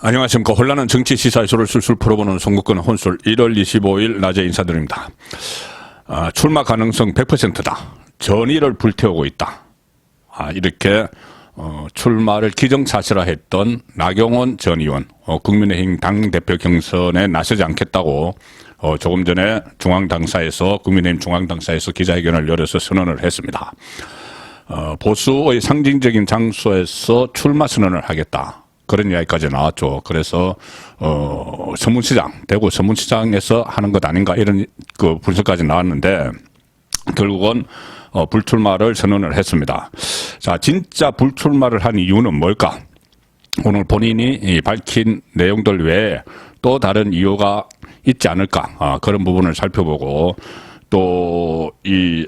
안녕하십니까. 혼란한 정치 시사 이슈를 술술 풀어보는 송국근 혼술 1월 25일 낮에 인사드립니다. 출마 가능성 100%다. 전의를 불태우고 있다. 이렇게 출마를 기정사실화했던 나경원 전 의원, 국민의힘 당대표 경선에 나서지 않겠다고 조금 전에 국민의힘 중앙당사에서 기자회견을 열어서 선언을 했습니다. 보수의 상징적인 장소에서 출마 선언을 하겠다. 그런 이야기까지 나왔죠. 그래서 대구 서문시장에서 하는 것 아닌가 이런 분석까지 나왔는데 결국은 불출마를 선언을 했습니다. 자, 진짜 불출마를 한 이유는 뭘까? 오늘 본인이 밝힌 내용들 외에 또 다른 이유가 있지 않을까? 그런 부분을 살펴보고 또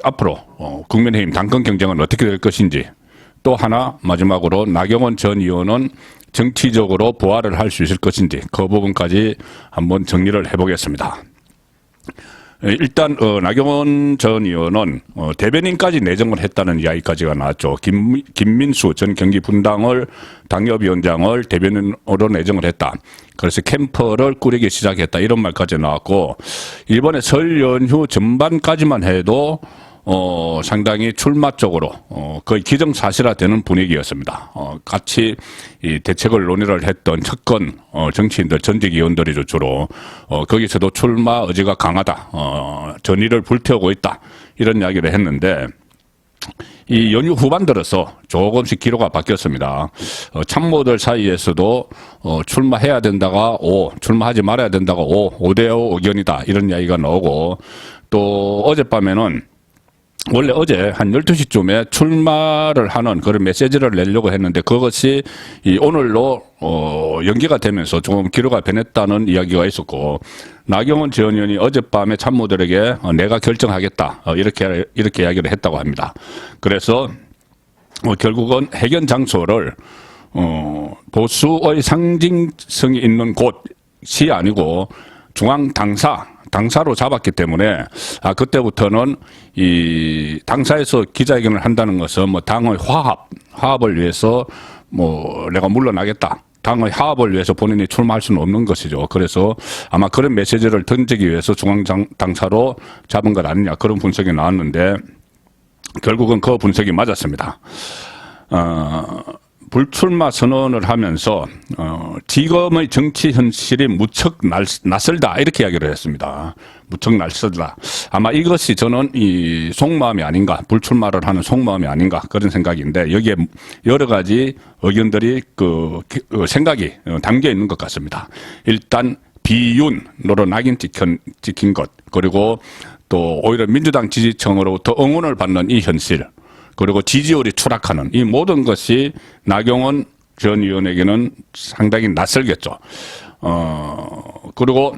앞으로 국민의힘 당권 경쟁은 어떻게 될 것인지, 또 하나 마지막으로 나경원 전 의원은 정치적으로 부활을 할 수 있을 것인지 그 부분까지 한번 정리를 해보겠습니다. 일단 나경원 전 의원은 대변인까지 내정을 했다는 이야기까지가 나왔죠. 김민수 전 경기분당을 당협위원장을 대변인으로 내정을 했다. 그래서 캠프를 꾸리기 시작했다. 이런 말까지 나왔고, 이번에 설 연휴 전반까지만 해도 상당히 출마 쪽으로 거의 기정사실화되는 분위기였습니다. 같이 이 대책을 논의를 했던 측근 정치인들, 전직 의원들이죠, 주로. 거기서도 출마 의지가 강하다. 전의를 불태우고 있다. 이런 이야기를 했는데, 이 연휴 후반 들어서 조금씩 기로가 바뀌었습니다. 참모들 사이에서도 출마해야 된다가 O, 출마하지 말아야 된다가 O 대5 의견이다. 이런 이야기가 나오고, 또 어젯밤에는 원래 어제 한 12시쯤에 출마를 하는 그런 메시지를 내려고 했는데 그것이 오늘로 연기가 되면서 조금 기로가 변했다는 이야기가 있었고, 나경원 전 의원이 어젯밤에 참모들에게 내가 결정하겠다 이렇게 이야기를 했다고 합니다. 그래서 결국은 회견 장소를 보수의 상징성이 있는 곳이 아니고 당사로 잡았기 때문에 그때부터는 이 당사에서 기자회견을 한다는 것은 뭐 당의 화합을 위해서 뭐 내가 물러나겠다. 당의 화합을 위해서 본인이 출마할 수는 없는 것이죠. 그래서 아마 그런 메시지를 던지기 위해서 중앙당사로 잡은 것 아니냐, 그런 분석이 나왔는데 결국은 그 분석이 맞았습니다. 불출마 선언을 하면서 지금의 정치 현실이 무척 낯설다 이렇게 이야기를 했습니다. 무척 낯설다. 아마 이것이 저는 이 속마음이 아닌가, 불출마를 하는 속마음이 아닌가, 그런 생각인데 여기에 여러 가지 의견들이 생각이 담겨 있는 것 같습니다. 일단 비윤으로 낙인 찍힌 것, 그리고 또 오히려 민주당 지지층으로부터 응원을 받는 이 현실, 그리고 지지율이 추락하는 이 모든 것이 나경원 전 의원에게는 상당히 낯설겠죠. 그리고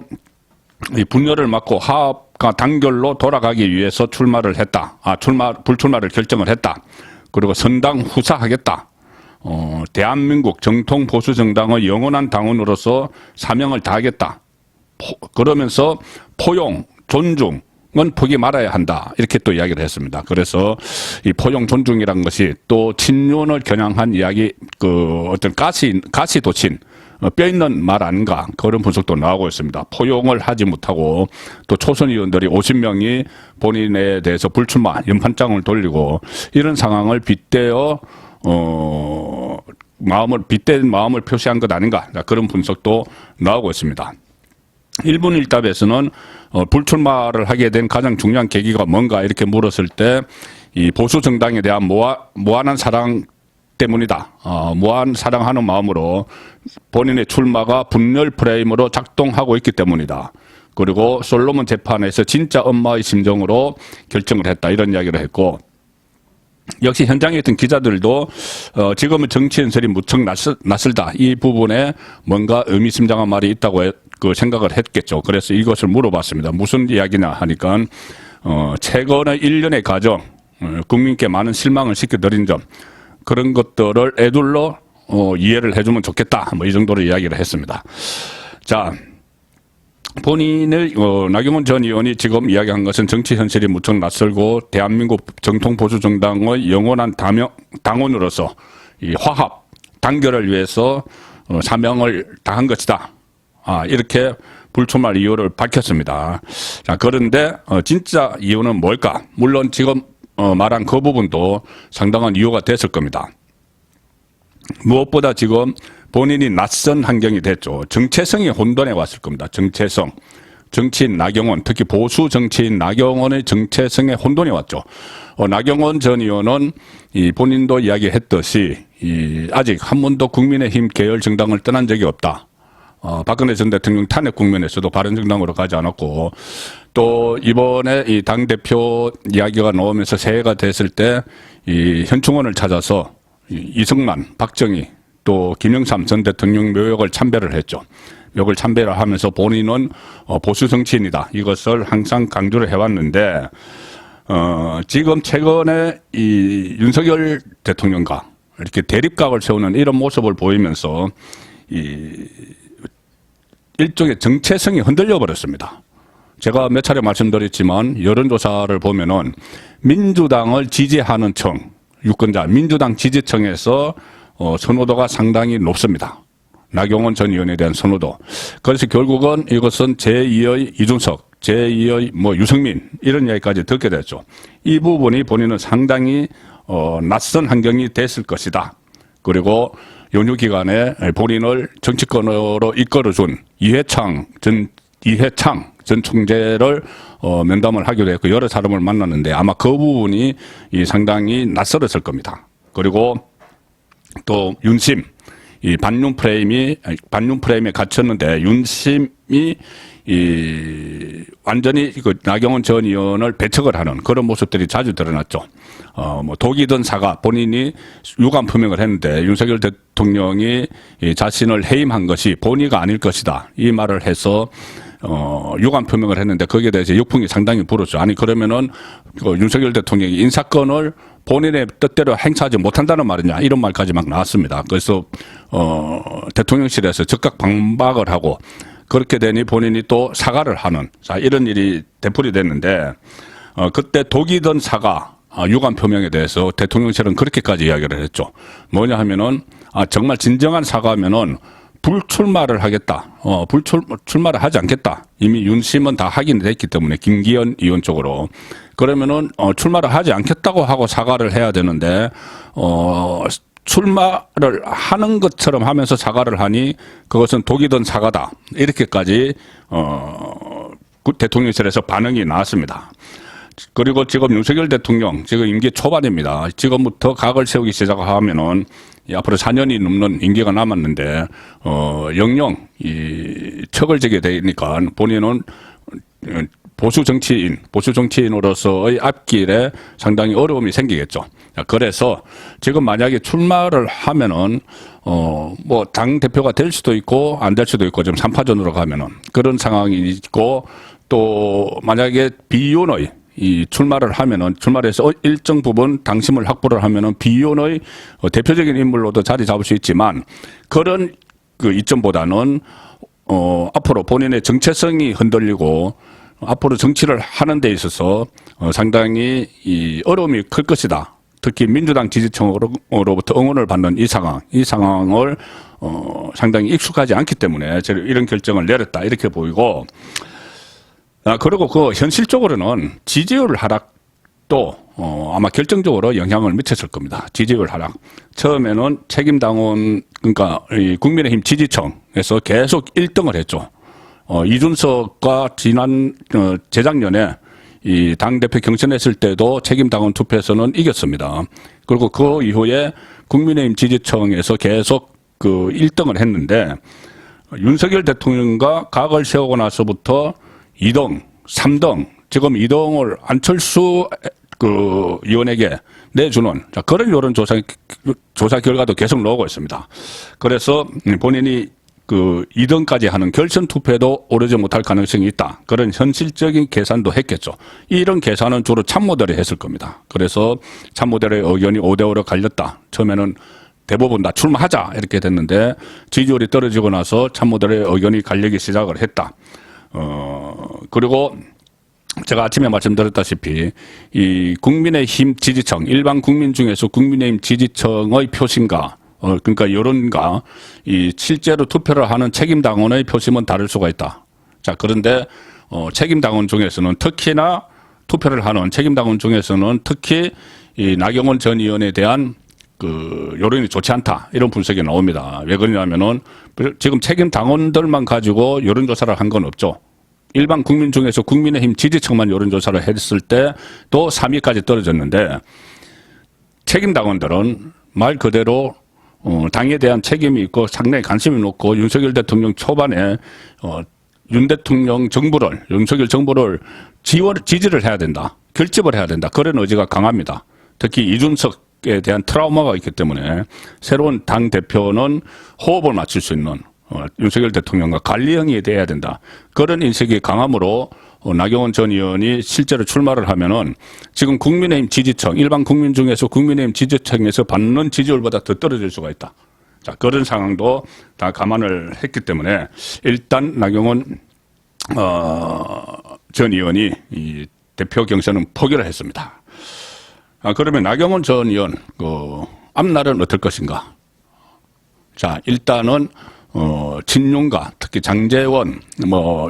이 분열을 막고 화합과 단결로 돌아가기 위해서 출마를 했다. 불출마를 결정을 했다. 그리고 선당 후사하겠다. 대한민국 정통 보수 정당의 영원한 당원으로서 사명을 다하겠다. 그러면서 포용, 존중, 은 포기 말아야 한다. 이렇게 또 이야기를 했습니다. 그래서 이 포용 존중이란 것이 또 친윤을 겨냥한 이야기, 어떤 가시 돋친 뼈 있는 말 아닌가, 그런 분석도 나오고 있습니다. 포용을 하지 못하고 또 초선 의원들이 50명이 본인에 대해서 불출마 연판장을 돌리고 이런 상황을 빗대어 빗댄 마음을 표시한 것 아닌가, 그런 분석도 나오고 있습니다. 1분 1답에서는 불출마를 하게 된 가장 중요한 계기가 뭔가 이렇게 물었을 때 이 보수 정당에 대한 무한한 사랑 때문이다. 무한 사랑하는 마음으로 본인의 출마가 분열 프레임으로 작동하고 있기 때문이다. 그리고 솔로몬 재판에서 진짜 엄마의 심정으로 결정을 했다. 이런 이야기를 했고, 역시 현장에 있던 기자들도 지금은 정치 현실이 무척 낯설다. 이 부분에 뭔가 의미심장한 말이 있다고 생각을 했겠죠. 그래서 이것을 물어봤습니다. 무슨 이야기냐 하니까 최근의 1년의 과정, 국민께 많은 실망을 시켜드린 점, 그런 것들을 애둘러 이해를 해주면 좋겠다. 뭐 이 정도로 이야기를 했습니다. 자, 본인의 나경원 전 의원이 지금 이야기한 것은 정치 현실이 무척 낯설고 대한민국 정통 보수 정당의 영원한 당원으로서 이 화합, 단결을 위해서 사명을 다한 것이다. 이렇게 불출마 이유를 밝혔습니다. 자, 그런데 진짜 이유는 뭘까? 물론 지금 말한 그 부분도 상당한 이유가 됐을 겁니다. 무엇보다 지금 본인이 낯선 환경이 됐죠. 정체성이 혼돈해 왔을 겁니다. 정체성. 정치인 나경원, 특히 보수 정치인 나경원의 정체성에 혼돈이 왔죠. 나경원 전 의원은 본인도 이야기했듯이 아직 한 번도 국민의힘 계열 정당을 떠난 적이 없다. 박근혜 전 대통령 탄핵 국면에서도 바른정당으로 가지 않았고, 또 이번에 이 당대표 이야기가 나오면서 새해가 됐을 때 이 현충원을 찾아서 이승만, 박정희, 또 김영삼 전 대통령 묘역을 참배를 했죠. 묘역을 참배를 하면서 본인은 보수 정치인이다. 이것을 항상 강조를 해왔는데, 지금 최근에 이 윤석열 대통령과 이렇게 대립각을 세우는 이런 모습을 보이면서 일종의 정체성이 흔들려 버렸습니다. 제가 몇 차례 말씀드렸지만 여론조사를 보면은 민주당을 지지하는 청, 유권자 민주당 지지층에서 선호도가 상당히 높습니다. 나경원 전 의원에 대한 선호도. 그래서 결국은 이것은 제2의 이준석, 제2의 유승민 이런 이야기까지 듣게 됐죠. 이 부분이 본인은 상당히 낯선 환경이 됐을 것이다. 그리고 연휴 기간에 본인을 정치권으로 이끌어준 이해창 전 총재를 면담을 하기로 했고 여러 사람을 만났는데 아마 그 부분이 상당히 낯설었을 겁니다. 그리고 또 윤심, 이 반윤 프레임에 갇혔는데 윤심이 완전히 나경원 전 의원을 배척을 하는 그런 모습들이 자주 드러났죠. 독이든 사과, 본인이 유감 표명을 했는데 윤석열 대통령이 자신을 해임한 것이 본의가 아닐 것이다. 이 말을 해서 유감 표명을 했는데 거기에 대해서 역풍이 상당히 불었죠. 아니 그러면은 윤석열 대통령이 인사권을 본인의 뜻대로 행사하지 못한다는 말이냐 이런 말까지 막 나왔습니다. 그래서 대통령실에서 즉각 반박을 하고 그렇게 되니 본인이 또 사과를 하는 이런 일이 되풀이 됐는데 그때 독이든 사과 유감 표명에 대해서 대통령실은 그렇게까지 이야기를 했죠. 뭐냐 하면은 정말 진정한 사과하면은 불출마를 하겠다. 출마를 하지 않겠다. 이미 윤심은 다 확인됐기 때문에 김기현 의원 쪽으로. 그러면은 출마를 하지 않겠다고 하고 사과를 해야 되는데 출마를 하는 것처럼 하면서 사과를 하니 그것은 독이든 사과다. 이렇게까지 대통령실에서 반응이 나왔습니다. 그리고 지금 윤석열 대통령 지금 임기 초반입니다. 지금부터 각을 세우기 시작하면은 앞으로 4년이 넘는 임기가 남았는데 영영 척을 지게 되니까 본인은 보수 정치인으로서의 앞길에 상당히 어려움이 생기겠죠. 그래서 지금 만약에 출마를 하면은 당 대표가 될 수도 있고 안 될 수도 있고 지금 3파전으로 가면은 그런 상황이 있고 또 만약에 비윤의 출마를 하면은 출마를 해서 일정 부분 당심을 확보를 하면은 비윤의 대표적인 인물로도 자리 잡을 수 있지만 그런 그 이점보다는 앞으로 본인의 정체성이 흔들리고 앞으로 정치를 하는 데 있어서 상당히 어려움이 클 것이다. 특히 민주당 지지층으로부터 응원을 받는 이 상황을 상당히 익숙하지 않기 때문에 이런 결정을 내렸다 이렇게 보이고 그리고 현실적으로는 지지율 하락도 아마 결정적으로 영향을 미쳤을 겁니다. 지지율 하락. 처음에는 책임당원 그러니까 국민의힘 지지층에서 계속 1등을 했죠. 이준석과 재작년에 이 당대표 경선했을 때도 책임당원 투표에서는 이겼습니다. 그리고 그 이후에 국민의힘 지지층에서 계속 1등을 했는데 윤석열 대통령과 각을 세우고 나서부터 2등, 3등, 지금 2등을 안철수 의원에게 내주는 그런 여론조사 결과도 계속 나오고 있습니다. 그래서 본인이 2등까지 하는 결선 투표에도 오르지 못할 가능성이 있다. 그런 현실적인 계산도 했겠죠. 이런 계산은 주로 참모들이 했을 겁니다. 그래서 참모들의 의견이 5대5로 갈렸다. 처음에는 대부분 다 출마하자 이렇게 됐는데 지지율이 떨어지고 나서 참모들의 의견이 갈리기 시작을 했다. 그리고 제가 아침에 말씀드렸다시피 이 국민의힘 지지층, 일반 국민 중에서 국민의힘 지지층의 표심과 그러니까 여론과 이 실제로 투표를 하는 책임 당원의 표심은 다를 수가 있다. 자, 그런데 책임 당원 중에서는 특히나 투표를 하는 책임 당원 중에서는 특히 이 나경원 전 의원에 대한 그 여론이 좋지 않다 이런 분석이 나옵니다. 왜 그러냐면은 지금 책임 당원들만 가지고 여론조사를 한 건 없죠. 일반 국민 중에서 국민의힘 지지층만 여론조사를 했을 때 또 3위까지 떨어졌는데 책임 당원들은 말 그대로 당에 대한 책임이 있고 상당히 관심이 높고 윤석열 대통령 초반에 윤 대통령 정부를 윤석열 정부를 지지를 해야 된다. 결집을 해야 된다. 그런 의지가 강합니다. 특히 이준석에 대한 트라우마가 있기 때문에 새로운 당 대표는 호흡을 맞출 수 있는 윤석열 대통령과 관리형이 돼야 된다. 그런 인식이 강함으로 나경원 전 의원이 실제로 출마를 하면은 지금 국민의힘 지지층, 일반 국민 중에서 국민의힘 지지층에서 받는 지지율보다 더 떨어질 수가 있다. 자, 그런 상황도 다 감안을 했기 때문에 일단 나경원 전 의원이 이 대표 경선은 포기를 했습니다. 그러면 나경원 전 의원 앞날은 어떨 것인가? 자, 일단은 친윤과 특히 장제원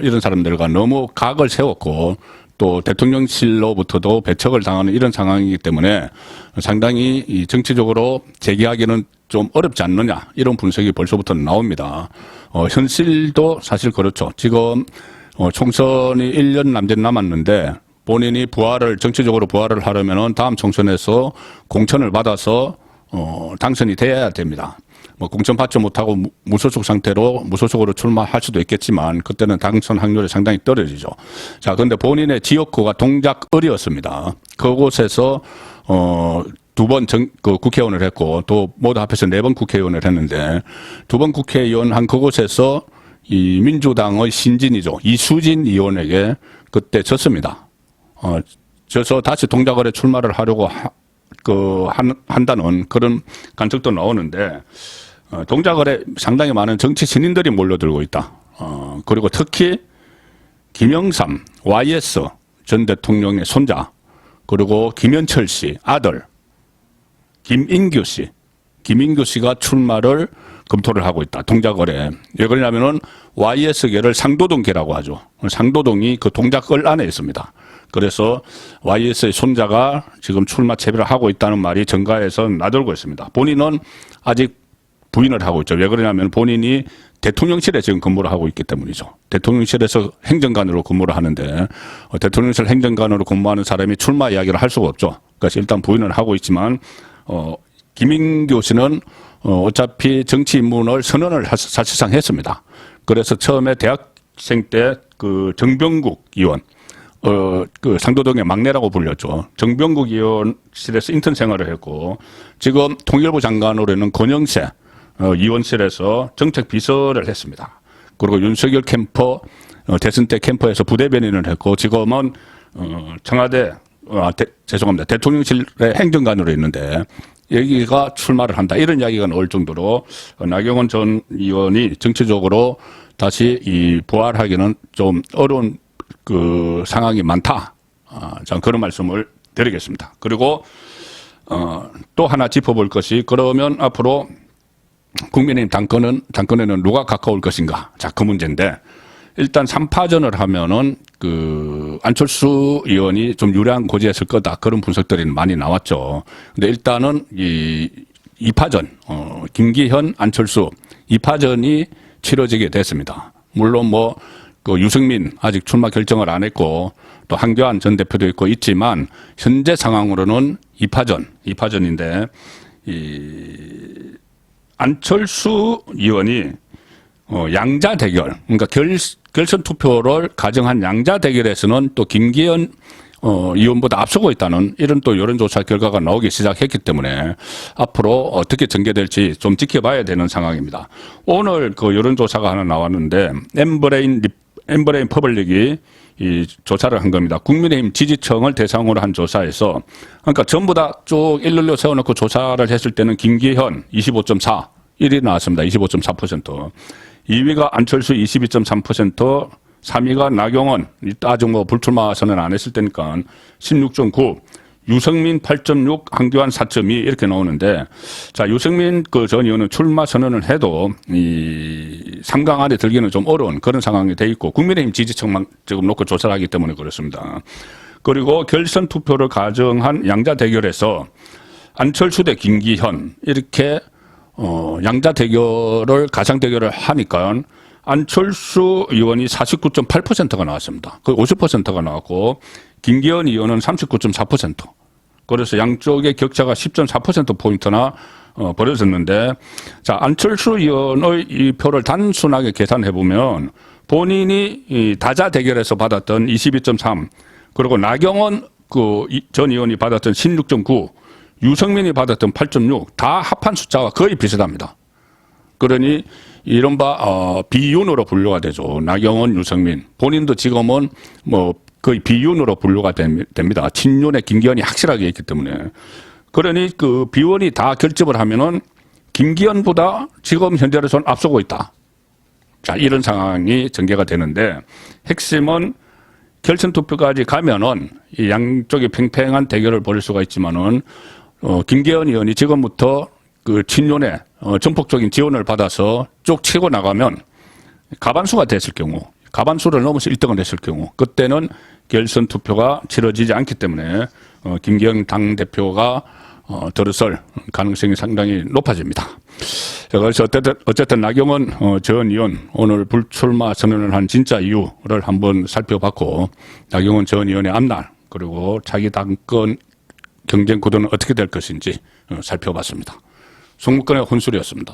이런 사람들과 너무 각을 세웠고 또 대통령실로부터도 배척을 당하는 이런 상황이기 때문에 상당히 이 정치적으로 재기하기는 좀 어렵지 않느냐 이런 분석이 벌써부터 나옵니다. 현실도 사실 그렇죠. 지금 총선이 1년 남짓 남았는데 본인이 정치적으로 부활을 하려면은 다음 총선에서 공천을 받아서 당선이 돼야 됩니다. 공천 받지 못하고 무소속 상태로 무소속으로 출마할 수도 있겠지만 그때는 당선 확률이 상당히 떨어지죠. 자, 그런데 본인의 지역구가 동작을이었습니다. 그곳에서 두 번 국회의원을 했고 또 모두 합해서 4번 국회의원을 했는데 2번 국회의원 한 그곳에서 이 민주당의 신진이죠. 이수진 의원에게 그때 졌습니다. 져서 다시 동작을에 출마를 하려고 한다는 그런 관측도 나오는데 동작을에 상당히 많은 정치 신인들이 몰려들고 있다. 그리고 특히 김영삼 YS 전 대통령의 손자 그리고 김현철 씨 아들 김인규 씨가 출마를 검토를 하고 있다. 동작을에. 왜 그러냐면은 YS계를 상도동계라고 하죠. 상도동이 그 동작을 안에 있습니다. 그래서 YS의 손자가 지금 출마 채비를 하고 있다는 말이 정가에서 나돌고 있습니다. 본인은 아직 부인을 하고 있죠. 왜 그러냐면 본인이 대통령실에 지금 근무를 하고 있기 때문이죠. 대통령실에서 행정관으로 근무를 하는데 대통령실 행정관으로 근무하는 사람이 출마 이야기를 할 수가 없죠. 그래서 일단 부인을 하고 있지만 김인규 씨는 어차피 정치 입문을 선언을 사실상 했습니다. 그래서 처음에 대학생 때 그 정병국 의원 그 상도동의 막내라고 불렸죠. 정병국 의원실에서 인턴 생활을 했고 지금 통일부 장관으로는 권영세 의원실에서 정책 비서를 했습니다. 그리고 윤석열 캠프 대선 때 캠프에서 부대변인을 했고 지금은 청와대 죄송합니다. 대통령실의 행정관으로 있는데 여기가 출마를 한다. 이런 이야기가 나올 정도로 나경원 전 의원이 정치적으로 다시 이 부활하기는 좀 어려운 그 상황이 많다. 저는 그런 말씀을 드리겠습니다. 그리고 또 하나 짚어볼 것이 그러면 앞으로 국민의힘 당권에는 누가 가까울 것인가? 자, 그 문제인데 일단 3파전을 하면은 그 안철수 의원이 좀 유리한 고지했을 거다. 그런 분석들이 많이 나왔죠. 근데 일단은 이 2파전, 김기현, 안철수 2파전이 치러지게 됐습니다. 물론 그 유승민 아직 출마 결정을 안 했고 또 한교안 전 대표도 있지만 현재 상황으로는 2파전인데 이 안철수 의원이 양자 대결, 그러니까 결선 투표를 가정한 양자 대결에서는 또 김기현 의원보다 앞서고 있다는 이런 또 여론조사 결과가 나오기 시작했기 때문에 앞으로 어떻게 전개될지 좀 지켜봐야 되는 상황입니다. 오늘 그 여론조사가 하나 나왔는데 엠브레인 퍼블릭이 이 조사를 한 겁니다. 국민의힘 지지층을 대상으로 한 조사에서 그러니까 전부 다 쭉 일렬로 세워놓고 조사를 했을 때는 김기현 25.4, 1위 나왔습니다. 25.4%. 2위가 안철수 22.3%, 3위가 나경원, 아직 불출마 선언 안 했을 때니까 16.9, 유승민 8.6, 한교안 4.2 이렇게 나오는데, 자, 유승민 전 의원은 출마 선언을 해도 이 3강 안에 들기는 좀 어려운 그런 상황이 돼 있고, 국민의힘 지지층만 지금 놓고 조사를 하기 때문에 그렇습니다. 그리고 결선 투표를 가정한 양자 대결에서 안철수 대 김기현 이렇게 양자 대결을 가상 대결을 하니까 안철수 의원이 49.8%가 나왔습니다. 거의 50%가 나왔고 김기현 의원은 39.4%. 그래서 양쪽의 격차가 10.4%포인트나 벌어졌는데, 자, 안철수 의원의 이 표를 단순하게 계산해 보면 본인이 이 다자 대결에서 받았던 22.3, 그리고 나경원 전 의원이 받았던 16.9, 유승민이 받았던 8.6, 다 합한 숫자가 거의 비슷합니다. 그러니 이른바 비윤으로 분류가 되죠. 나경원, 유승민. 본인도 지금은 뭐 거의 비윤으로 분류가 됩니다. 친윤의 김기현이 확실하게 있기 때문에. 그러니 그 비원이 다 결집을 하면은 김기현보다 지금 현재로서는 앞서고 있다. 자, 이런 상황이 전개가 되는데, 핵심은 결선 투표까지 가면은 이 양쪽이 팽팽한 대결을 벌일 수가 있지만은 김기현 의원이 지금부터 그 친윤의 전폭적인 지원을 받아서 쭉 치고 나가면 가반수가 됐을 경우, 가반수를 넘어서 1등을 했을 경우, 그때는 결선 투표가 치러지지 않기 때문에 김기현 당대표가 들어설 가능성이 상당히 높아집니다. 그래서 어쨌든 나경원 전 의원 오늘 불출마 선언을 한 진짜 이유를 한번 살펴봤고, 나경원 전 의원의 앞날 그리고 자기 당권 경쟁 구도는 어떻게 될 것인지 살펴봤습니다. 송무권의 혼술이었습니다.